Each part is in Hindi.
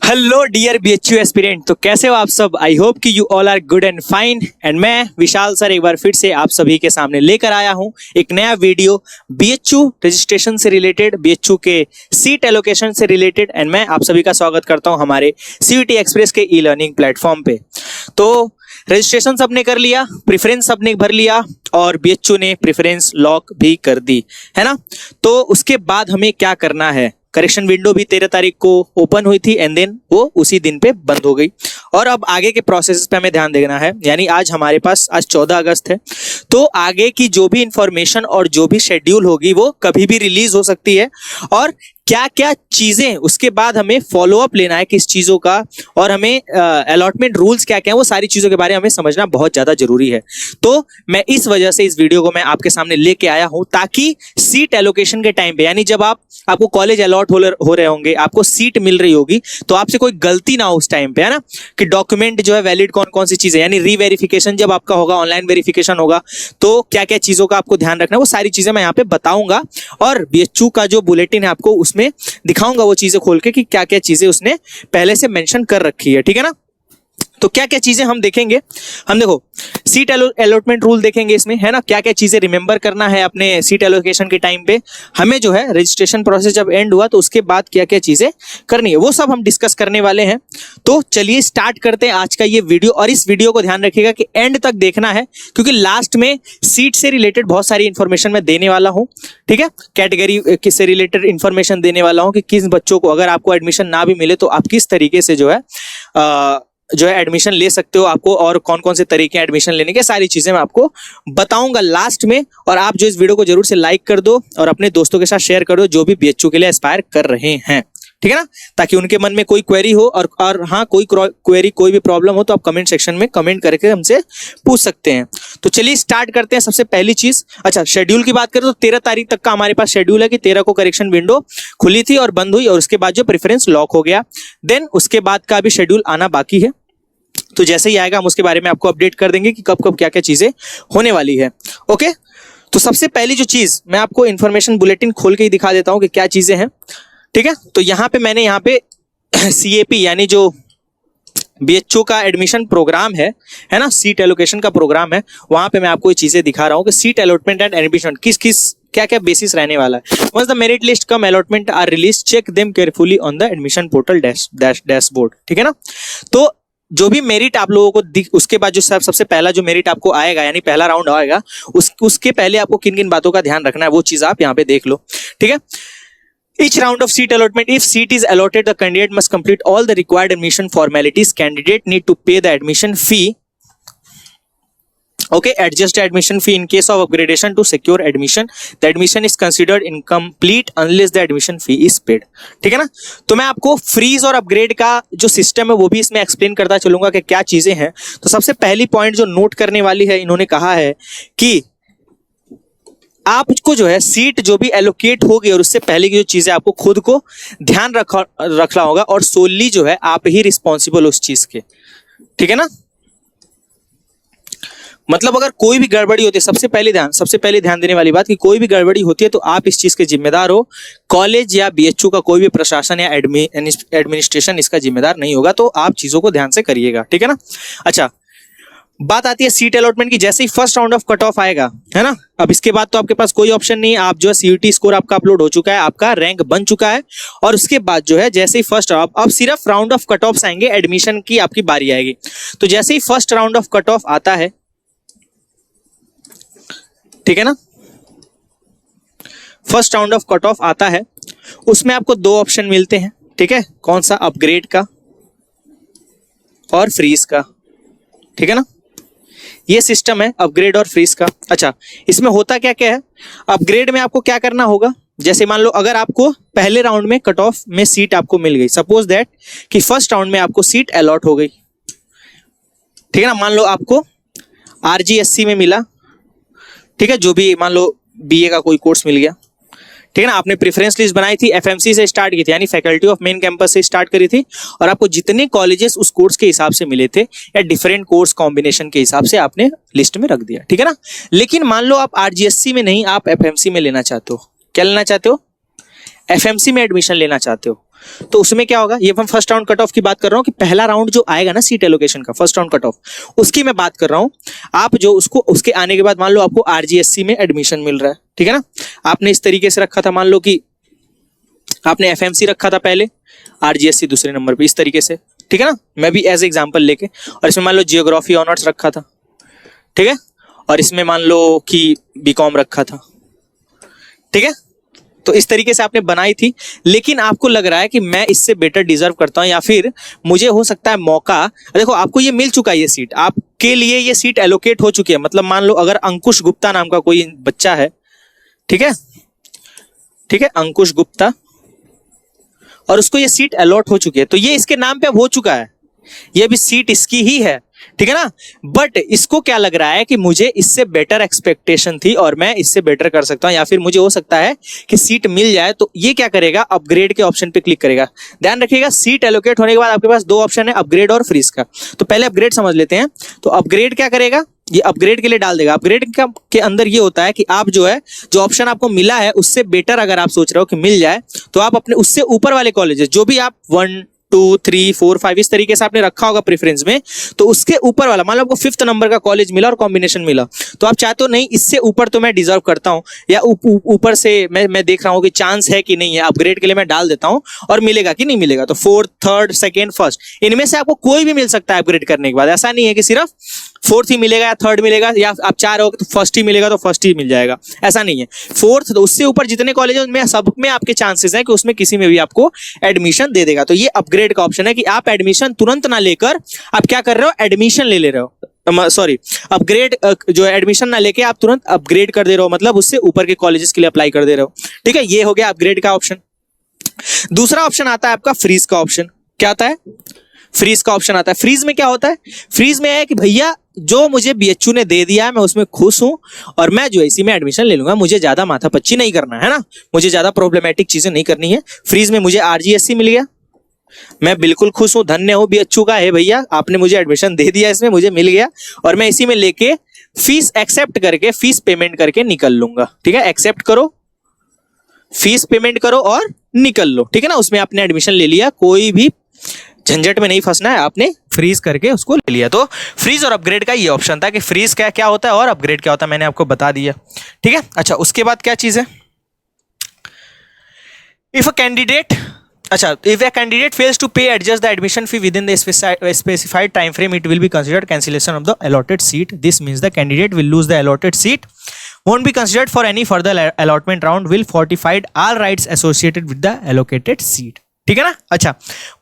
Hello dear BHU aspirant. तो कैसे हो आप सब? आई होप कि you all are good and fine. And मैं विशाल सर एक बार फिर से आप सभी के सामने लेकर आया हूं एक नया वीडियो बीएचयू रजिस्ट्रेशन से रिलेटेड, बीएचयू के सीट एलोकेशन से रिलेटेड। एंड मैं आप सभी का स्वागत करता हूं हमारे सीयूटी एक्सप्रेस के ई लर्निंग प्लेटफॉर्म पे। तो रजिस्ट्रेशन सबने कर लिया, प्रेफरेंस सबने भर लिया और बीएचयू ने प्रेफरेंस लॉक भी कर दी है ना। तो उसके बाद हमें क्या करना है? करेक्शन विंडो भी 13 तारीख को ओपन हुई थी एंड देन वो उसी दिन पे बंद हो गई। और अब आगे के प्रोसेस पे हमें ध्यान देना है। यानी आज हमारे पास आज 14 अगस्त है, तो आगे की जो भी इंफॉर्मेशन और जो भी शेड्यूल होगी वो कभी भी रिलीज हो सकती है। और क्या क्या चीजें उसके बाद हमें फॉलो अप लेना है किस चीजों का, और हमें अलॉटमेंट रूल्स क्या क्या है, वो सारी चीजों के बारे में हमें समझना बहुत ज्यादा जरूरी है। तो मैं इस वजह से इस वीडियो को मैं आपके सामने लेके आया हूं, ताकि सीट एलोकेशन के टाइम पे, यानी जब आपको कॉलेज अलॉट हो रहे होंगे, आपको सीट मिल रही होगी, तो आपसे कोई गलती ना हो उस टाइम पे, है ना। कि डॉक्यूमेंट जो है वैलिड कौन कौन सी चीजें, यानी रीवेरिफिकेशन जब आपका होगा, ऑनलाइन वेरिफिकेशन होगा, तो क्या क्या चीजों का आपको ध्यान रखना है, वो सारी चीजें मैं यहाँ पे बताऊंगा। और बीएचयू का जो बुलेटिन है आपको उसमें दिखाऊंगा वो चीजें खोल के कि क्या क्या चीजें उसने पहले से मेंशन कर रखी है, ठीक है ना। तो क्या क्या चीजें हम देखेंगे, हम देखो सीट अलॉटमेंट रूल देखेंगे इसमें, है ना। क्या क्या चीजें रिमेंबर करना है अपने सीट एलोकेशन के टाइम पे, हमें जो है रजिस्ट्रेशन प्रोसेस जब एंड हुआ तो उसके बाद क्या क्या चीजें करनी है, वो सब हम डिस्कस करने वाले हैं। तो चलिए स्टार्ट करते हैं आज का ये वीडियो। और इस वीडियो को ध्यान रखिएगा कि एंड तक देखना है, क्योंकि लास्ट में सीट से रिलेटेड बहुत सारी इंफॉर्मेशन मैं देने वाला हूँ, ठीक है। कैटेगरी से रिलेटेड इंफॉर्मेशन देने वाला हूँ कि किस बच्चों को, अगर आपको एडमिशन ना भी मिले तो आप किस तरीके से जो है एडमिशन ले सकते हो, आपको और कौन कौन से तरीके हैं एडमिशन लेने के, सारी चीजें मैं आपको बताऊंगा लास्ट में। और आप जो इस वीडियो को जरूर से लाइक कर दो और अपने दोस्तों के साथ शेयर कर दो जो भी बीएचयू के लिए एस्पायर कर रहे हैं, ठीक है ना, ताकि उनके मन में कोई क्वेरी हो। और हाँ, कोई क्वेरी, कोई भी प्रॉब्लम हो तो आप कमेंट सेक्शन में कमेंट करके हमसे पूछ सकते हैं। तो चलिए स्टार्ट करते हैं। सबसे पहली चीज, अच्छा शेड्यूल की बात करें तो 13 तारीख तक का हमारे पास शेड्यूल है कि 13 को करेक्शन विंडो खुली थी और बंद हुई, और उसके बाद जो प्रेफरेंस लॉक हो गया। देन उसके बाद का भी शेड्यूल आना बाकी है, तो जैसे ही आएगा हम उसके बारे में आपको अपडेट कर देंगे कि कब कब क्या क्या चीजें होने वाली है। ओके, तो सबसे पहली जो चीज मैं आपको इन्फॉर्मेशन बुलेटिन खोल के ही दिखा देता हूं कि क्या चीजें हैं, ठीक है। तो यहाँ पे मैंने यहाँ पे सीएपी यानी जो बीएचयू का एडमिशन प्रोग्राम है ना, सीट एलोकेशन का प्रोग्राम है, वहां पे मैं आपको ये चीजें दिखा रहा हूँ कि सीट अलॉटमेंट एंड एडमिशन किस किस क्या क्या बेसिस रहने वाला है। Once the merit list cum allotment are release, check them carefully on the admission portal dashboard, ठीक है ना। तो जो भी मेरिट आप लोगों को उसके बाद जो सबसे पहला जो मेरिट आपको आएगा, यानी पहला राउंड आएगा, उसके पहले आपको किन किन बातों का ध्यान रखना है वो चीज आप यहाँ पे देख लो, ठीक है। Each round of seat allotment, if seat is allotted, the candidate must complete all the required admission formalities. Candidate need to pay the admission fee. Okay, adjust the admission fee in case of upgradation to secure admission. The admission is considered incomplete unless the admission fee is paid. ठीक है ना। तो मैं आपको फ्रीज और अपग्रेड का जो सिस्टम है वो भी इसमें एक्सप्लेन करता चलूंगा कि क्या चीजें हैं। तो सबसे पहली पॉइंट जो नोट करने वाली है, इन्होंने कहा है कि आपको जो है सीट जो भी एलोकेट होगी और उससे पहले की जो चीजें आपको खुद को ध्यान रखना होगा, और सोली जो है आप ही रिस्पॉन्सिबल उस चीज के, ठीक है ना। मतलब अगर कोई भी गड़बड़ी होती है, सबसे पहले ध्यान देने वाली बात कि कोई भी गड़बड़ी होती है तो आप इस चीज के जिम्मेदार हो। कॉलेज या बीएचयू का कोई भी प्रशासन या एडमिनिस्ट्रेशन इसका जिम्मेदार नहीं होगा। तो आप चीजों को ध्यान से करिएगा, ठीक है ना। अच्छा, बात आती है सीट अलॉटमेंट की। जैसे ही first round of cut off आएगा, है ना, अब इसके बाद तो आपके पास कोई ऑप्शन नहीं है। आप जो है सीयूटी स्कोर आपका अपलोड हो चुका है, आपका रैंक बन चुका है, और उसके बाद जो है जैसे ही फर्स्ट अब सिर्फ राउंड ऑफ कट ऑफ आएंगे, एडमिशन की आपकी बारी आएगी। तो जैसे ही first round of cut off आता है, ठीक है ना, first round of cut off आता है, उसमें आपको दो ऑप्शन मिलते हैं, ठीक है। कौन सा? अपग्रेड का और फ्रीज का, ठीक है ना। ये सिस्टम है अपग्रेड और फ्रीज का। अच्छा, इसमें होता क्या क्या है? अपग्रेड में आपको क्या करना होगा, जैसे मान लो अगर आपको पहले राउंड में कट ऑफ में सीट आपको मिल गई, सपोज दैट कि फर्स्ट राउंड में आपको सीट अलॉट हो गई, ठीक है ना। मान लो आपको आरजीएससी में मिला, ठीक है, जो भी मान लो बीए का कोई कोर्स मिल गया, ठीक है ना। आपने प्रेफरेंस लिस्ट बनाई थी, एफएमसी से स्टार्ट की थी, यानी फैकल्टी ऑफ मेन कैंपस से स्टार्ट करी थी, और आपको जितने कॉलेजेस उस कोर्स के हिसाब से मिले थे या डिफरेंट कोर्स कॉम्बिनेशन के हिसाब से आपने लिस्ट में रख दिया, ठीक है ना। लेकिन मान लो आप आरजीएससी में नहीं, आप एफएमसी में लेना चाहते हो। क्या लेना चाहते हो? एफएमसी में एडमिशन लेना चाहते हो। तो उसमें क्या होगा, ये मैं फर्स्ट राउंड कट ऑफ की बात कर रहा हूँ कि पहला राउंड जो आएगा ना सीट एलोकेशन का, फर्स्ट राउंड कट ऑफ, उसकी मैं बात कर रहा हूँ। आप जो उसको उसके आने के बाद मान लो आपको आरजीएससी में एडमिशन मिल रहा है, ठीक है ना, आपने इस तरीके से रखा था, मान लो कि आपने एफएमसी रखा था पहले, आरजीएससी दूसरे नंबर पे, इस तरीके से, ठीक है ना, मैं भी एज एग्जांपल लेके, और इसमें मान लो जियोग्राफी ऑनर्स रखा था, ठीक है, और इसमें मान लो कि बीकॉम रखा था, ठीक है। तो इस तरीके से आपने बनाई थी, लेकिन आपको लग रहा है कि मैं इससे बेटर डिजर्व करता हूं, या फिर मुझे हो सकता है मौका, देखो आपको ये मिल चुका है, ये सीट आपके लिए, ये सीट एलोकेट हो चुकी है। मतलब मान लो अगर अंकुश गुप्ता नाम का कोई बच्चा है, ठीक है, ठीक है, अंकुश गुप्ता, और उसको ये सीट अलॉट हो चुकी है, तो ये इसके नाम पे अब हो चुका है, ये भी सीट इसकी ही है, ठीक है ना। बट इसको क्या लग रहा है कि मुझे इससे बेटर एक्सपेक्टेशन थी और मैं इससे बेटर कर सकता हूं, या फिर मुझे हो सकता है कि सीट मिल जाए, तो ये क्या करेगा, अपग्रेड के ऑप्शन पे क्लिक करेगा। ध्यान रखिएगा, सीट एलोकेट होने के बाद आपके पास दो ऑप्शन है, अपग्रेड और फ्रीज का। तो पहले अपग्रेड समझ लेते हैं। तो अपग्रेड क्या करेगा, ये अपग्रेड के लिए डाल देगा। अपग्रेड के अंदर ये होता है कि आप जो है, जो ऑप्शन आपको मिला है उससे बेटर अगर आप सोच रहे हो कि मिल जाए, तो आप अपने उससे ऊपर वाले कॉलेजेस, जो भी आप 1 2 3 4 5 इस तरीके से आपने रखा होगा प्रेफरेंस में, तो उसके ऊपर वाला, मान लो आपको 5th नंबर का कॉलेज मिला और कॉम्बिनेशन मिला, तो आप चाहते हो नहीं इससे ऊपर तो मैं डिजर्व करता हूं, या ऊपर से मैं देख रहा हूं कि चांस है कि नहीं है, अपग्रेड के लिए मैं डाल देता हूं और मिलेगा कि नहीं मिलेगा। तो 4th 3rd 2nd 1st इनमें से आपको कोई भी मिल सकता है अपग्रेड करने के बाद। ऐसा नहीं है कि सिर्फ 4th ही मिलेगा या 3rd मिलेगा, या आप 4 हो तो 1st ही मिलेगा तो 1st ही मिल जाएगा, ऐसा नहीं है। 4th तो उससे ऊपर जितने कॉलेज में सब में आपके चांसेस हैं कि उसमें किसी में भी आपको एडमिशन दे देगा। तो ये अपग्रेड का ऑप्शन है कि आप एडमिशन तुरंत ना लेकर आप क्या कर रहे हो, एडमिशन ले रहे हो, सॉरी अपग्रेड, जो एडमिशन ना लेके आप तुरंत अपग्रेड कर दे रहे हो, मतलब उससे ऊपर के कॉलेजेस के लिए अप्लाई कर दे रहे हो, ठीक है। ये हो गया अपग्रेड का ऑप्शन। दूसरा ऑप्शन आता है आपका फ्रीज का ऑप्शन। क्या आता है, फ्रीज का ऑप्शन आता है। फ्रीज में क्या होता है, फ्रीज में है कि भैया जो मुझे बीएचयू ने दे दिया है मैं उसमें खुश हूं और मैं जो इसी में एडमिशन ले लूंगा, मुझे ज्यादा माथापच्ची नहीं करना है ना, मुझे ज्यादा प्रॉब्लमेटिक चीजें नहीं करनी है। फ्रीज में मुझे आरजीएससी मिल गया, मैं बिल्कुल खुश हूं, धन्य हूं बीएचयू का, है भैया आपने मुझे एडमिशन दे दिया, इसमें मुझे मिल गया और मैं इसी में लेके फीस एक्सेप्ट करके, फीस पेमेंट करके निकल लूंगा, ठीक है। एक्सेप्ट करो, फीस पेमेंट करो और निकल लो, ठीक है ना। उसमें आपने एडमिशन ले लिया, कोई भी झंझट में नहीं फंसना है, आपने फ्रीज करके उसको ले लिया। तो फ्रीज और अपग्रेड का ये ऑप्शन था कि फ्रीज क्या क्या होता है और अपग्रेड क्या होता है, मैंने आपको बता दिया, ठीक है। अच्छा, उसके बाद क्या चीज है, इफ अ कैंडिडेट, अच्छा, if a candidate fails to pay adjust the admission fee within the specified time frame, it will be considered cancellation of the allotted seat. This means the candidate will lose the allotted seat, won't be considered for any further allotment round, will forfeit all rights associated with the allocated seat, ठीक है ना। अच्छा,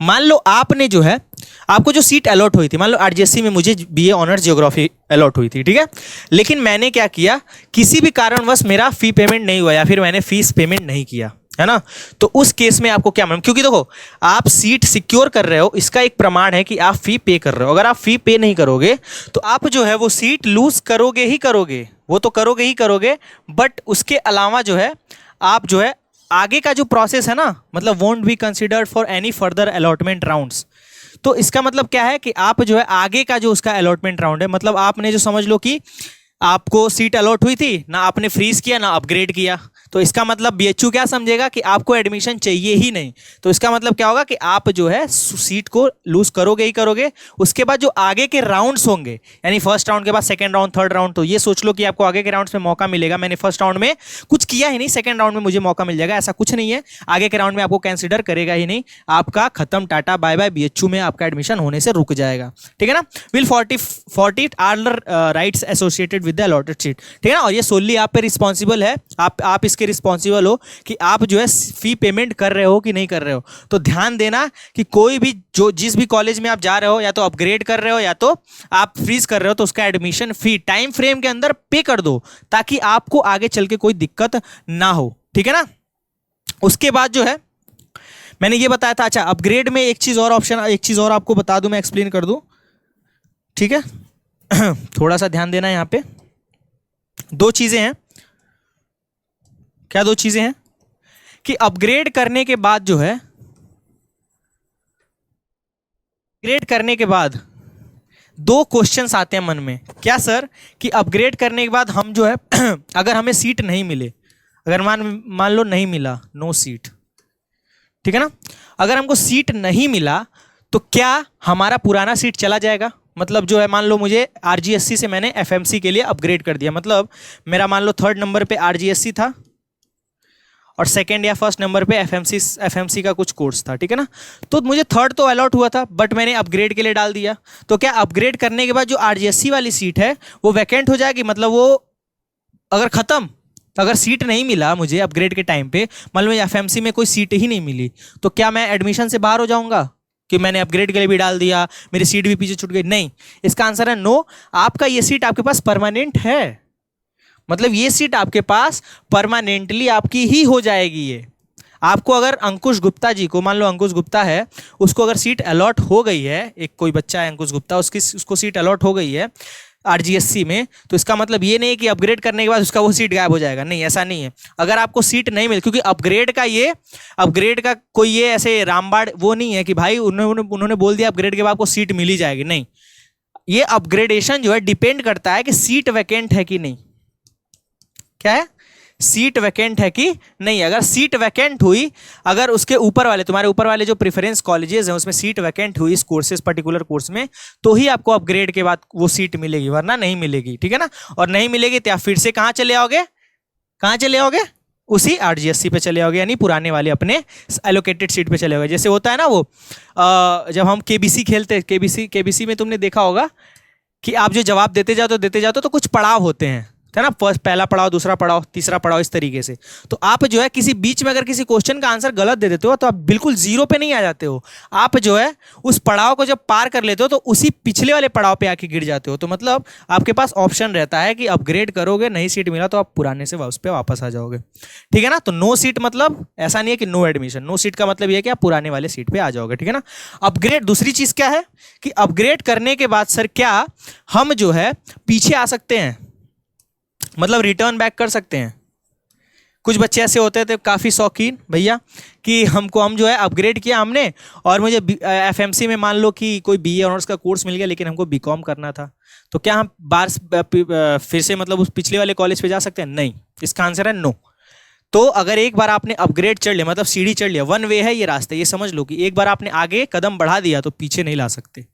मान लो आपने जो है, आपको जो सीट अलॉट हुई थी, मान लो आरजीएससी में मुझे बीए ऑनर्स ज्योग्राफी अलॉट हुई थी, ठीक है, लेकिन मैंने क्या किया, किसी भी कारणवश मेरा फी पेमेंट नहीं हुआ या फिर मैंने फीस पेमेंट नहीं किया, है ना। तो उस केस में आपको क्या मालूम, क्योंकि देखो आप सीट सिक्योर कर रहे हो, इसका एक प्रमाण है कि आप फी पे कर रहे हो। अगर आप फी पे नहीं करोगे तो आप जो है वो सीट लूज करोगे ही करोगे, वो तो करोगे ही करोगे, बट उसके अलावा जो है आप जो है आगे का जो प्रोसेस है ना, मतलब won't be considered for any further allotment rounds. तो इसका मतलब क्या है कि आप जो है आगे का जो उसका अलॉटमेंट राउंड है, मतलब आपने जो समझ लो कि आपको सीट अलॉट हुई थी ना, आपने फ्रीज किया ना अपग्रेड किया, तो इसका मतलब बीएचयू क्या समझेगा कि आपको एडमिशन चाहिए ही नहीं। तो इसका मतलब क्या होगा कि आप जो है सीट को लूज करोगे ही करोगे। उसके बाद जो आगे के राउंड्स होंगे, यानी फर्स्ट राउंड के बाद सेकंड राउंड, थर्ड राउंड, तो ये सोच लो कि आपको आगे के राउंड्स में मौका मिलेगा। मैंने फर्स्ट राउंड में कुछ किया ही नहीं, सेकंड राउंड में मुझे मौका मिल जाएगा, ऐसा कुछ नहीं है। आगे के राउंड में आपको कंसिडर करेगा ही नहीं, आपका खत्म, टाटा बाय बाय, बीएचयू में आपका एडमिशन होने से रुक जाएगा, ठीक है ना। Will forfeit all rights associated with the allotted seat, ठीक है ना। और ये सोनली आप पे रिस्पॉन्सिबल है, आप इसके रिस्पॉन्सिबल हो कि आप जो है फी पेमेंट कर रहे हो कि नहीं कर रहे हो। तो ध्यान देना कि कोई भी जो जिस भी कॉलेज में आप जा रहे हो, या तो अपग्रेड कर रहे हो या तो आप फ्रीज कर रहे हो, तो उसका एडमिशन फी टाइम फ्रेम के अंदर पे कर दो, ताकि आपको आगे चल के कोई दिक्कत ना हो, ठीक है ना। उसके बाद जो है मैंने ये बताया था। अच्छा, अपग्रेड में एक चीज और आपको बता दूं, मैं एक्सप्लेन कर दूं, ठीक है। थोड़ा सा ध्यान देना, यहां पे दो चीजें हैं। क्या दो चीजें हैं कि अपग्रेड करने के बाद जो है, अपग्रेड करने के बाद दो क्वेश्चंस आते हैं मन में। क्या सर, कि अपग्रेड करने के बाद हम जो है अगर हमें सीट नहीं मिले, अगर मान लो नहीं मिला, नो सीट, ठीक है ना। अगर हमको सीट नहीं मिला तो क्या हमारा पुराना सीट चला जाएगा? मतलब जो है, मान लो मुझे आरजीएससी से मैंने एफएमसी के लिए अपग्रेड कर दिया, मतलब मेरा मान लो 3rd नंबर पे आरजीएससी था और 2nd या 1st नंबर पे एफएमसी का कुछ कोर्स था, ठीक है ना। तो मुझे 3rd तो अलॉट हुआ था, बट मैंने अपग्रेड के लिए डाल दिया। तो क्या अपग्रेड करने के बाद जो आरजीएससी वाली सीट है वो वैकेंट हो जाएगी? मतलब वो अगर खत्म, अगर सीट नहीं मिला मुझे अपग्रेड के टाइम पे, मान लो एफएमसी में कोई सीट ही नहीं मिली, तो क्या मैं एडमिशन से बाहर हो जाऊंगा कि मैंने अपग्रेड के लिए भी डाल दिया, मेरी सीट भी पीछे छूट गई? नहीं, इसका आंसर है नो। आपका ये सीट आपके पास परमानेंट है, मतलब ये सीट आपके पास परमानेंटली आपकी ही हो जाएगी। ये आपको अगर अंकुश गुप्ता जी को, मान लो अंकुश गुप्ता है, उसको अगर सीट अलॉट हो गई है, एक कोई बच्चा है अंकुश गुप्ता, उसको सीट अलॉट हो गई है आरजीएससी में, तो इसका मतलब ये नहीं कि अपग्रेड करने के बाद उसका वो सीट गायब हो जाएगा। नहीं, ऐसा नहीं है। अगर आपको सीट नहीं मिली, क्योंकि अपग्रेड का कोई ये ऐसे रामबाड़ वो नहीं है कि भाई उन्होंने बोल दिया अपग्रेड के बाद आपको सीट मिली जाएगी। नहीं, ये अपग्रेडेशन जो है डिपेंड करता है कि सीट वैकेंट है कि नहीं। क्या है? सीट वैकेंट है कि नहीं। अगर सीट वैकेंट हुई, अगर उसके ऊपर वाले, तुम्हारे ऊपर वाले जो प्रेफरेंस कॉलेजेस हैं उसमें सीट वैकेंट हुई इस कोर्सेज, पर्टिकुलर कोर्स में, तो ही आपको अपग्रेड के बाद वो सीट मिलेगी, वरना नहीं मिलेगी, ठीक है ना। और नहीं मिलेगी तो आप फिर से कहां चले आओगे? कहां चले आओगे? उसी आरजीएससी पे चले आओगे, यानी पुराने वाले अपने एलोकेटेड सीट पे चले आओगे। जैसे होता है ना वो, जब हम केबीसी खेलते हैं, केबीसी में तुमने देखा होगा कि आप जो जवाब देते जाते हो तो कुछ पड़ाव होते हैं, है ना। पहला पड़ाव, दूसरा पड़ाव, तीसरा पड़ाव, इस तरीके से। तो आप जो है किसी बीच में अगर किसी क्वेश्चन का आंसर गलत दे देते हो तो आप बिल्कुल जीरो पे नहीं आ जाते हो, आप जो है उस पड़ाव को जब पार कर लेते हो तो उसी पिछले वाले पड़ाव पे आके गिर जाते हो। तो मतलब आपके पास ऑप्शन रहता है कि अपग्रेड करोगे, नहीं सीट मिला तो आप पुराने से उस पर वापस आ जाओगे, ठीक है ना। तो नो सीट मतलब ऐसा नहीं है कि नो एडमिशन, नो सीट का मतलब यह है कि आप पुराने वाले सीट पे आ जाओगे, ठीक है ना। अपग्रेड, दूसरी चीज क्या है कि अपग्रेड करने के बाद सर क्या हम जो है पीछे आ सकते हैं, मतलब रिटर्न बैक कर सकते हैं? कुछ बच्चे ऐसे होते थे काफ़ी शौकीन भैया कि हम जो है अपग्रेड किया हमने, और मुझे एफएमसी में मान लो कि कोई बीए ऑनर्स का कोर्स मिल गया, लेकिन हमको बीकॉम करना था, तो क्या हम फिर से मतलब उस पिछले वाले कॉलेज पे जा सकते हैं? नहीं, इसका आंसर है नो। तो अगर एक बार आपने अपग्रेड चढ़ लिया, मतलब सीढ़ी चढ़ लिया, वन वे है ये रास्ता, ये समझ लो कि एक बार आपने आगे कदम बढ़ा दिया तो पीछे नहीं ला सकते,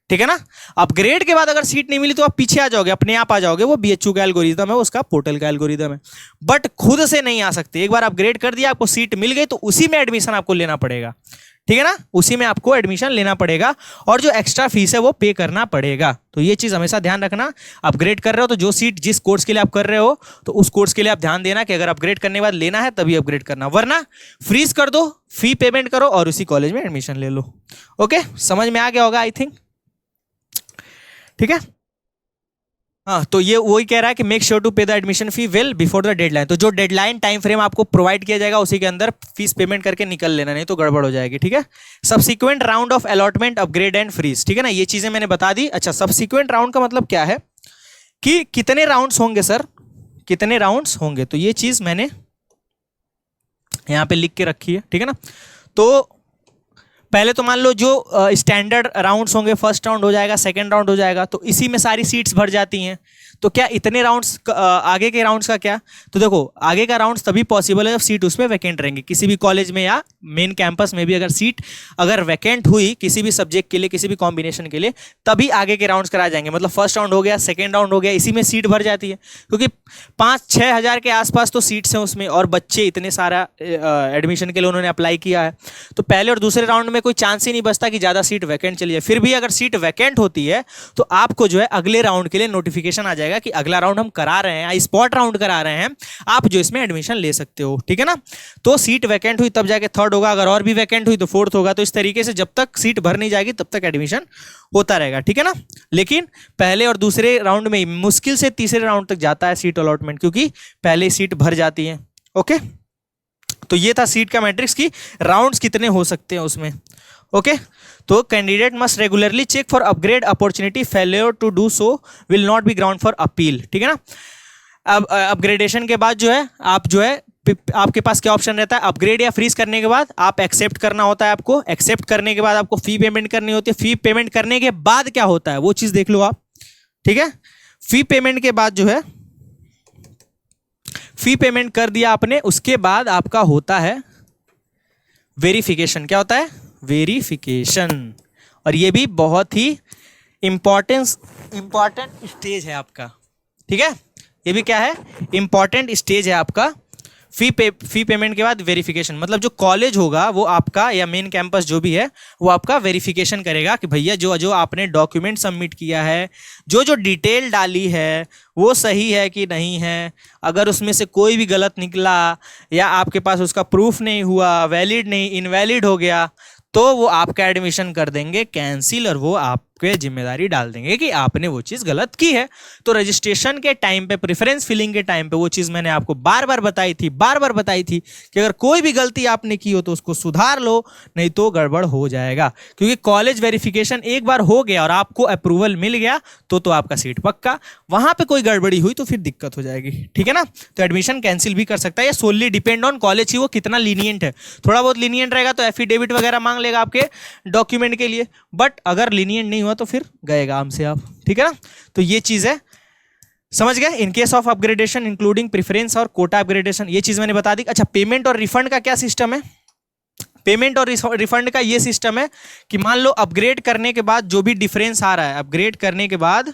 ठीक है ना। अपग्रेड के बाद अगर सीट नहीं मिली तो आप पीछे आ जाओगे, अपने आप आ जाओगे, वो बीएचयू का एल्गोरिदम है, उसका पोर्टल का एल्गोरिदम है, बट खुद से नहीं आ सकते। एक बार अपग्रेड कर दिया, आपको सीट मिल गई, तो उसी में एडमिशन आपको लेना पड़ेगा, ठीक है ना, उसी में आपको एडमिशन लेना पड़ेगा, और जो एक्स्ट्रा फीस है वो पे करना पड़ेगा। तो ये चीज हमेशा ध्यान रखना। अपग्रेड कर रहे हो तो जो सीट जिस कोर्स के लिए आप कर रहे हो, तो उस कोर्स के लिए आप ध्यान देना कि अगर अपग्रेड करने के बाद लेना है तभी अपग्रेड करना, वरना फ्रीज कर दो, फी पेमेंट करो और उसी कॉलेज में एडमिशन ले लो। ओके, समझ में आ गया होगा आई थिंक, ठीक है। हाँ, तो ये वही कह रहा है कि मेक श्योर टू पे the admission fee well before the deadline. तो जो डेडलाइन टाइम फ्रेम आपको प्रोवाइड किया जाएगा उसी के अंदर फीस पेमेंट करके निकल लेना, नहीं तो गड़बड़ हो जाएगी, ठीक है। Subsequent round of allotment, upgrade and freeze, ठीक है ना, ये चीजें मैंने बता दी। अच्छा, सब्सिक्वेंट राउंड का मतलब क्या है कि कितने राउंड्स होंगे सर, कितने राउंड्स होंगे, तो ये चीज मैंने यहां पे लिख के रखी है, ठीक है ना। तो पहले तो मान लो जो स्टैंडर्ड राउंड्स होंगे, फर्स्ट राउंड हो जाएगा, सेकंड राउंड हो जाएगा, तो इसी में सारी सीट्स भर जाती हैं। तो क्या इतने राउंड्स, आगे के राउंड्स का क्या? तो देखो, आगे का राउंड्स तभी पॉसिबल है जब सीट उसमें वैकेंट रहेंगे, किसी भी कॉलेज में या मेन कैंपस में भी अगर सीट अगर वैकेंट हुई किसी भी सब्जेक्ट के लिए, किसी भी कॉम्बिनेशन के लिए, तभी आगे के राउंड्स कराए जाएंगे। मतलब फर्स्ट राउंड हो गया, सेकेंड राउंड हो गया, इसी में सीट भर जाती है, क्योंकि 5-6 हज़ार के आसपास तो सीट्स हैं उसमें, और बच्चे इतने सारा एडमिशन के लिए उन्होंने अप्लाई किया है, तो पहले और दूसरे राउंड में कोई चांस ही नहीं बचता कि ज़्यादा सीट वैकेंट चली जाए। फिर भी अगर सीट वैकेंट होती है तो आपको जो है अगले राउंड के लिए नोटिफिकेशन आ जाएगा कि अगला राउंड हम करा रहे हैं, स्पॉट राउंड करा रहे हैं, आप जो इसमें एडमिशन ले सकते हो, ठीक है ना। तो सीट वैकेंट हुई तब जाके थर्ड होगा, अगर और भी वैकेंट हुई तो फोर्थ होगा। तो इस तरीके से जब तक सीट भर नहीं जाएगी तब तक एडमिशन होता रहेगा, ठीक है ना। लेकिन पहले और दूसरे राउंड में मुश्किल से तीसरे राउंड तक जाता है सीट अलॉटमेंट, क्योंकि पहले सीट भर जाती है। ओके, तो ये था सीट का मैट्रिक्स की राउंड्स कितने हो सकते हैं उसमें। ओके, तो candidate must regularly check for upgrade opportunity, failure to do so will not be ground for appeal, ठीक है ना। अब अपग्रेडेशन के बाद जो है आप जो है आपके पास क्या ऑप्शन रहता है, अपग्रेड या फ्रीज करने के बाद आप एक्सेप्ट करना होता है, आपको एक्सेप्ट करने के बाद आपको फी पेमेंट करनी होती है, फी पेमेंट करने के बाद क्या होता है वो चीज देख लो आप, ठीक है। फी पेमेंट के बाद जो है, फी पेमेंट कर दिया आपने, उसके बाद आपका होता है वेरिफिकेशन। क्या होता है? वेरिफिकेशन। और ये भी बहुत ही इंपॉर्टेंट स्टेज है आपका, ठीक है। ये भी क्या है? इंपॉर्टेंट स्टेज है आपका। फी पेमेंट के बाद वेरिफिकेशन, मतलब जो कॉलेज होगा वो आपका, या मेन कैंपस जो भी है, वो आपका वेरिफिकेशन करेगा कि भैया जो जो आपने डॉक्यूमेंट सबमिट किया है, जो जो डिटेल डाली है, वो सही है कि नहीं है। अगर उसमें से कोई भी गलत निकला या आपके पास उसका प्रूफ नहीं हुआ, वैलिड नहीं, इनवैलिड हो गया, तो वो आपका एडमिशन कर देंगे कैंसिल, और वो आपके जिम्मेदारी डाल देंगे कि आपने वो चीज़ गलत की है। तो रजिस्ट्रेशन के टाइम पे, प्रेफरेंस फिलिंग के टाइम पे वो चीज़ मैंने आपको बार बार बताई थी कि अगर कोई भी गलती आपने की हो तो उसको सुधार लो, नहीं तो गड़बड़ हो जाएगा। क्योंकि कॉलेज वेरिफिकेशन एक बार हो गया और आपको अप्रूवल मिल गया तो आपका सीट पक्का। वहां पे कोई गड़बड़ी हुई तो फिर दिक्कत हो जाएगी, ठीक है ना। तो एडमिशन कैंसिल भी कर सकता है। ये सोनली डिपेंड ऑन कॉलेज ही वो कितना लीनियंट है। थोड़ा बहुत लीनियंट रहेगा तो एफिडेविट वगैरह मांग लेगा आपके डॉक्यूमेंट के लिए, बट अगर लीनियंट नहीं हुआ तो फिर गएगा हमसे आप, ठीक है ना। तो ये चीज है, समझ गए। In case of upgradation including preference और कोटा अपग्रेडेशन, ये चीज मैंने बता दी। अच्छा, पेमेंट और रिफंड का क्या सिस्टम है? पेमेंट और रिफंड का ये सिस्टम है कि मान लो अपग्रेड करने के बाद जो भी डिफरेंस आ रहा है, अपग्रेड करने के बाद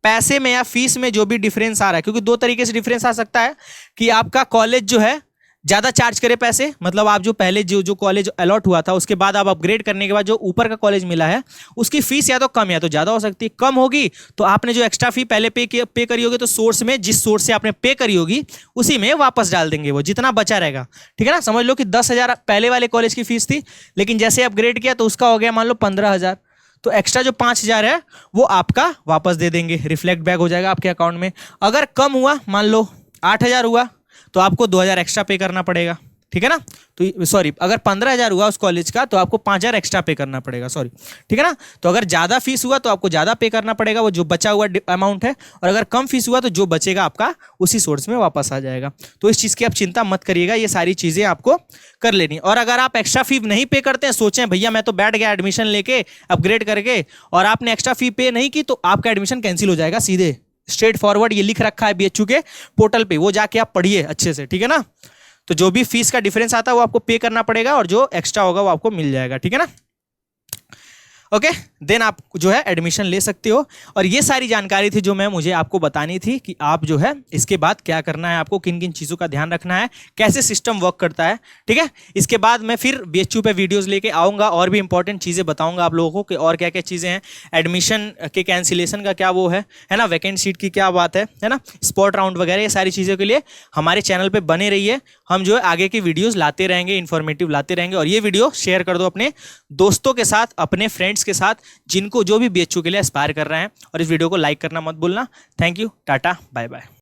पैसे में या फीस में जो भी डिफरेंस आ रहा है, क्योंकि दो तरीके से डिफरेंस आ सकता है कि आपका कॉलेज जो है ज़्यादा चार्ज करे पैसे, मतलब आप जो पहले जो कॉलेज अलॉट हुआ था उसके बाद आप अपग्रेड करने के बाद जो ऊपर का कॉलेज मिला है उसकी फीस या तो कम या तो ज़्यादा हो सकती है। कम होगी तो आपने जो एक्स्ट्रा फी पहले पे करी होगी तो सोर्स में, जिस सोर्स से आपने पे करी होगी उसी में वापस डाल देंगे, वो जितना बचा रहेगा, ठीक है ना। समझ लो कि 10,000 पहले वाले कॉलेज की फीस थी, लेकिन जैसे अपग्रेड किया तो उसका हो गया मान लो 15,000, तो एक्स्ट्रा जो 5,000 है वो आपका वापस दे देंगे, रिफ्लेक्ट बैक हो जाएगा आपके अकाउंट में। अगर कम हुआ, मान लो 8,000 हुआ, तो आपको 2,000 एक्स्ट्रा पे करना पड़ेगा, ठीक है ना। तो सॉरी, अगर 15,000 हुआ उस कॉलेज का तो आपको 5,000 एक्स्ट्रा पे करना पड़ेगा, सॉरी, ठीक है ना। तो अगर ज़्यादा फीस हुआ तो आपको ज़्यादा पे करना पड़ेगा, वो जो बचा हुआ अमाउंट है, और अगर कम फीस हुआ तो जो बचेगा आपका उसी सोर्स में वापस आ जाएगा। तो इस चीज़ की आप चिंता मत करिएगा, ये सारी चीज़ें आपको कर लेनी। और अगर आप एक्स्ट्रा फी नहीं पे करते हैं, सोचें भैया मैं तो बैठ गया एडमिशन लेके अपग्रेड करके और आपने एक्स्ट्रा फी पे नहीं की, तो आपका एडमिशन कैंसिल हो जाएगा सीधे, स्ट्रेट फॉरवर्ड। ये लिख रखा है बीएचयू के पोर्टल पे, वो जाके आप पढ़िए अच्छे से, ठीक है ना। तो जो भी फीस का डिफरेंस आता है वो आपको पे करना पड़ेगा, और जो एक्स्ट्रा होगा वो आपको मिल जाएगा, ठीक है ना। ओके, देन आप जो है एडमिशन ले सकते हो। और ये सारी जानकारी थी जो मुझे आपको बतानी थी कि आप जो है इसके बाद क्या करना है, आपको किन किन चीज़ों का ध्यान रखना है, कैसे सिस्टम वर्क करता है, ठीक है। इसके बाद मैं फिर बीएचयू पे वीडियोस लेके आऊँगा और भी इंपॉर्टेंट चीज़ें बताऊँगा आप लोगों को कि और क्या क्या चीज़ें हैं, एडमिशन के कैंसिलेशन का क्या वो है ना, वैकेंट सीट की क्या बात है ना, स्पॉट राउंड वगैरह, ये सारी चीज़ों के लिए हमारे चैनल पर बने रहिए। हम जो है आगे की वीडियोज़ लाते रहेंगे, इन्फॉर्मेटिव लाते रहेंगे। और ये वीडियो शेयर कर दो अपने दोस्तों के साथ, अपने फ्रेंड्स के साथ, जिनको जो भी बीएचयू के लिए एस्पायर कर रहे हैं। और इस वीडियो को लाइक करना मत भूलना। Thank you, tata, bye bye.